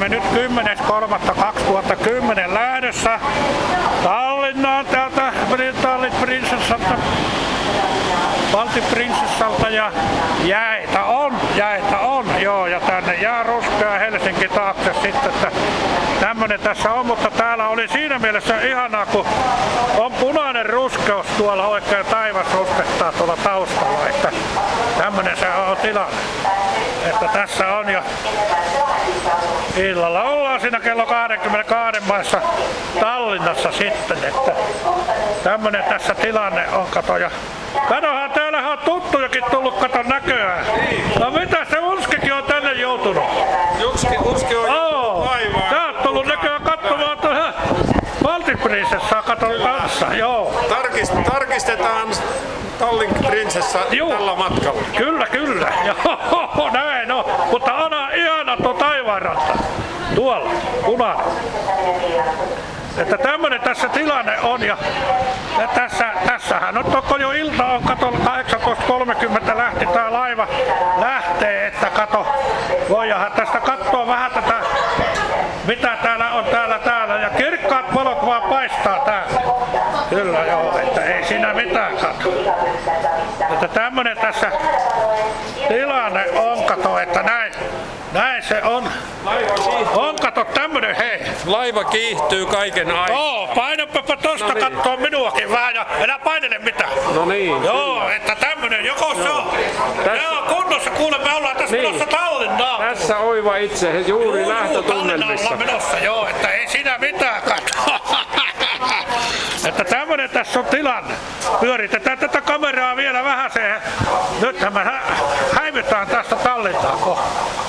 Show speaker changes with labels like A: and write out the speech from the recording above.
A: olemme nyt 10.3.2010 lähdössä Tallinnaan täältä Prinsessalta, Baltic Princessalta ja jäitä on, joo, ja tänne jää ruskea Helsinki taakse sitten, että tämmönen tässä on, mutta täällä oli siinä mielessä ihanaa, kun on punainen ruskeus tuolla oikein taivas ruskettaa tuolla taustalla, että tämmönen se on tilanne, että tässä on ja illalla ollaan siinä kello 22 maissa Tallinnassa sitten, että tämmönen tässä tilanne on, kato, ja katohan täällähän on tuttujakin tullut, kato näköään. No mitä se Urskikin on tänne joutunut?
B: Urski on joutunut laivaan.
A: Sä oot tullut näköään katsomaan tuohon Baltic Princessaa katon kanssa, joo.
B: Tarkistetaan Tallink Prinsessa tällä matkalla.
A: Kyllä, joo, näin on. Mutta Ana, ihana tuo taivaanranta. Tuolla, punainen. Että tämmönen tässä tilanne on ja tässähän on tokko jo ilta on, kato 18.30 lähti tää laiva lähtee, että kato, voidahan tästä katsoa vähän tätä, mitä täällä on täällä ja kirkkaat valot vaan paistaa täällä. Kyllä joo, että ei siinä mitään, kato. Että tämmönen tässä tilanne on, kato, että näin se on. On, kato, tämmönen, hei.
B: Laiva kiihtyy kaiken aikaa.
A: Joo, painoppa tosta kattoo minuakin vähän ja enää painele mitään.
B: No niin.
A: Joo, että tämmönen, joko se on. Joo, kunnossa, kuule, me ollaan tässä menossa Tallinnaan.
B: Tässä oiva itse, juuri lähtötunnelmissa.
A: Tallinnaan menossa, joo, että ei siinä mitään, kato. Että tämmönen tässä on tilanne. Pyöritetään tätä kameraa vielä vähän se. Nythän me häivytään tästä Tallinnaan kohta.